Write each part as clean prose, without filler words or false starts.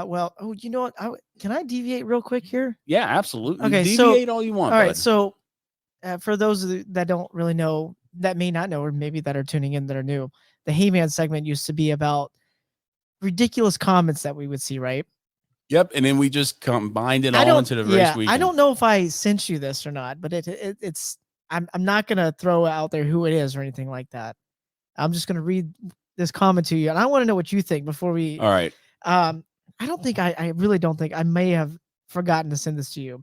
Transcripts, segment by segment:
well, oh, you know what? Can I deviate real quick here? Yeah, absolutely. Okay, Deviate all you want. All right, bud. so for those that don't really know, that may not know, or maybe that are tuning in that are new, the Hey Man segment used to be about ridiculous comments that we would see, right? Yep, and then we just combined it all into the race weekend. I don't know if I sent you this or not, but it's I'm not gonna throw out there who it is or anything like that. I'm just gonna read this comment to you, and I want to know what you think before we. All right. I really don't think I may have forgotten to send this to you.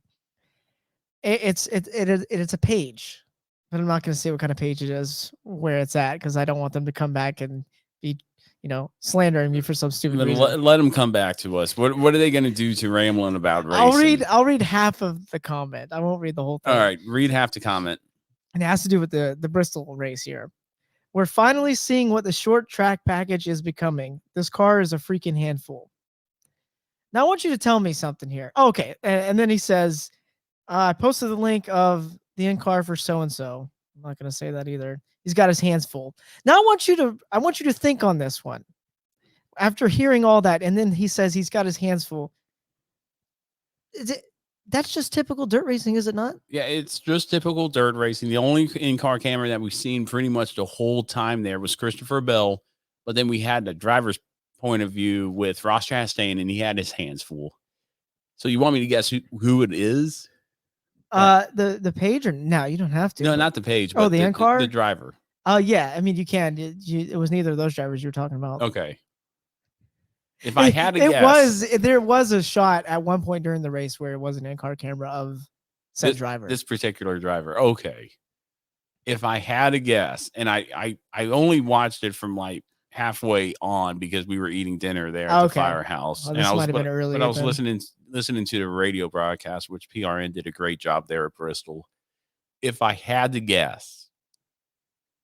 It's a page, but I'm not gonna say what kind of page it is, where it's at, because I don't want them to come back and be, slandering me for some stupid reason. Let them come back to us. What are they going to do to Ramblin about racing? I'll read half of the comment. I won't read the whole thing. All right, read half the comment. And it has to do with the Bristol race here. We're finally seeing what the short track package is becoming. This car is a freaking handful. Now I want you to tell me something here. Okay, and then he says, I posted the link of the in-car for so-and-so. I'm not going to say that either. He's got his hands full. Now I want you to think on this one. After hearing all that, and then he says he's got his hands full. That's just typical dirt racing, is it not? Yeah, it's just typical dirt racing. The only in-car camera that we've seen pretty much the whole time there was Christopher Bell, but then we had the driver's point of view with Ross Chastain, and he had his hands full. So you want me to guess who it is? The page, or no, you don't have to. No, not the page. But the in-car? The driver. Oh, yeah. I mean, you can. It was neither of those drivers you were talking about. Okay. If I had to guess. There was a shot at one point during the race where it was an in-car camera of said driver. This particular driver. Okay. If I had to guess, and I only watched it from like halfway on because we were eating dinner there at the firehouse. Well, this might have been earlier. But I was listening to the radio broadcast, which PRN did a great job there at Bristol. If I had to guess,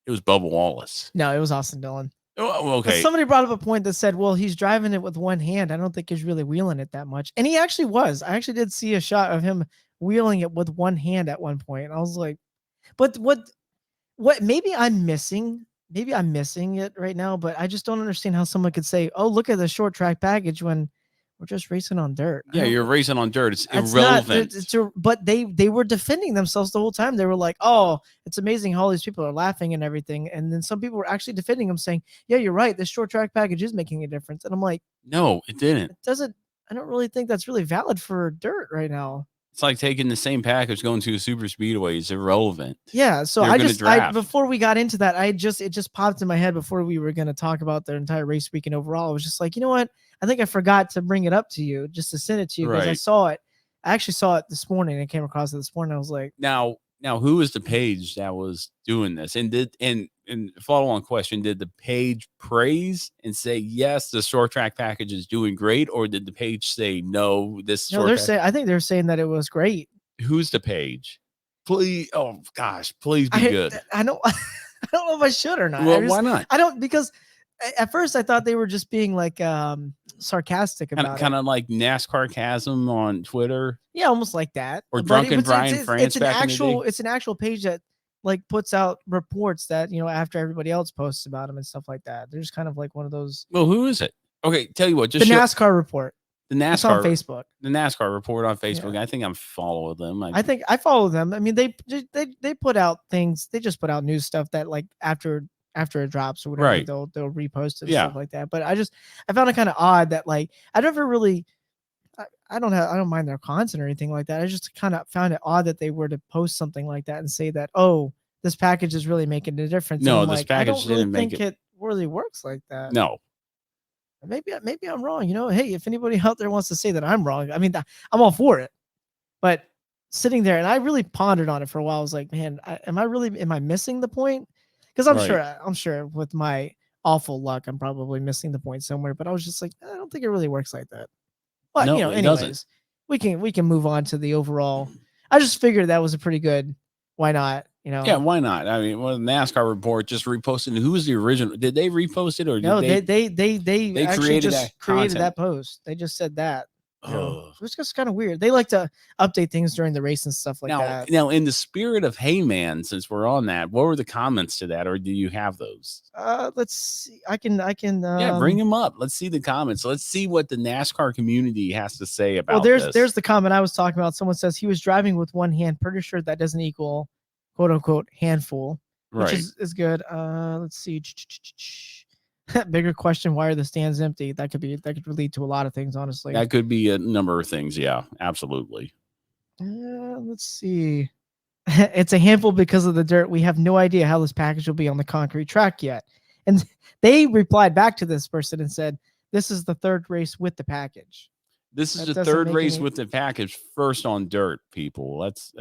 it was Bubba Wallace. No, it was Austin Dillon. Oh, okay. But somebody brought up a point that said, well, he's driving it with one hand. I don't think he's really wheeling it that much. And he actually was. I actually did see a shot of him wheeling it with one hand at one point. I was like, but what maybe I'm missing it right now, but I just don't understand how someone could say, oh, look at the short track package when we're just racing on dirt. Yeah, you're racing on dirt. It's irrelevant. But they were defending themselves the whole time. They were like, oh, it's amazing how all these people are laughing and everything. And then some people were actually defending them, saying, yeah, you're right. This short track package is making a difference. And I'm like, no, it didn't. I don't really think that's really valid for dirt right now. It's like taking the same package going to a super speedway. It's irrelevant. Yeah. So before we got into that, it just popped in my head before we were going to talk about the entire race weekend overall. I was just like, you know what? I think I forgot to bring it up to you, just to send it to you, because I saw it. I actually saw it this morning. I came across it this morning. I was like, now who is the page that was doing this? And follow on question, did the page praise and say, yes, the short track package is doing great? Or did the page say, no, I think they're saying that it was great. Who's the page? Please. Oh gosh, please be good. I don't know if I should or not. Well, why not? I don't, because at first I thought they were just being like, sarcastic about it. Kind of like NASCAR Chasm on Twitter. Yeah, almost like that. Or Drunken Brian France. It's an actual page that like puts out reports that, after everybody else posts about them and stuff like that. They're just kind of like one of those. Well, who is it? Okay, tell you what, just the NASCAR Report. The NASCAR it's on Facebook. The NASCAR Report on Facebook. Yeah. I think I'm following them. I think I follow them. I mean, they put out things. They just put out news stuff that like after it drops or whatever, right, they'll repost it and stuff like that. But I found it kind of odd that like I never really I don't mind their content or anything like that. I just kind of found it odd that they were to post something like that and say that, oh, this package is really making a difference. No, this package didn't make it really works like that. No. Maybe I'm wrong. Hey, if anybody out there wants to say that I'm wrong, I mean, I'm all for it. But sitting there, and I really pondered on it for a while. I was like, man, am I missing the point? Because I'm sure with my awful luck, I'm probably missing the point somewhere. But I was just like, I don't think it really works like that. But anyways, we can move on to the overall. I just figured that was a pretty good. Why not? Yeah, why not? I mean, the NASCAR Report just reposted. Who was the original? Did they repost it or no? They created that post. They just said that. Ugh. It was just kind of weird. They like to update things during the race and stuff like that. Now, in the spirit of Hey Man, since we're on that, what were the comments to that, or do you have those? Let's see. I can. Yeah, bring them up. Let's see the comments. Let's see what the NASCAR community has to say about Well, this. there's the comment I was talking about. Someone says he was driving with one hand. Pretty sure that doesn't equal quote unquote handful, which right. is good. Let's see. Bigger question: why are the stands empty? That could lead to a lot of things, honestly. That could be a number of things. Yeah, absolutely. Let's see. It's a handful because of the dirt. We have no idea how this package will be on the concrete track yet. And they replied back to this person and said, "This is the third race with the package." This is That the doesn't third make race any- with the package, first on dirt, people. Let's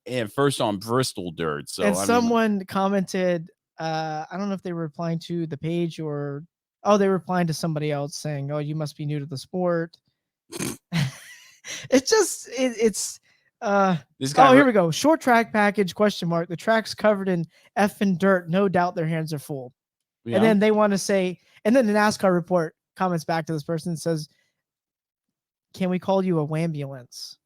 and first on Bristol Dirt. So And I mean, someone commented, I don't know if they were replying to the page or they were replying to somebody else saying, "Oh, you must be new to the sport." It's just this guy. here we go. Short track package question mark. The track's covered in effing dirt. No doubt their hands are full. Yeah. And then they want to say, and then the NASCAR report comments back to this person and says, "Can we call you a wambulance?"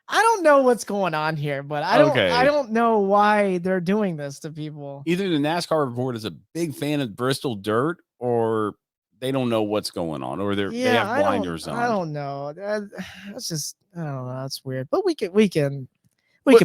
I don't know what's going on here, but I don't know why they're doing this to people. Either the NASCAR report is a big fan of Bristol Dirt, or they don't know what's going on, or they have blinders on. I don't know. That's just, I don't know. That's weird. But we can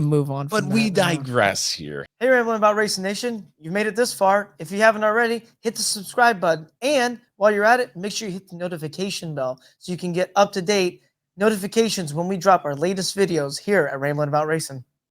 move on. But we digress here. Hey, Rambling About Racing Nation, you've made it this far. If you haven't already, hit the subscribe button. And while you're at it, make sure you hit the notification bell so you can get up-to-date notifications when we drop our latest videos here at Rambling About Racing.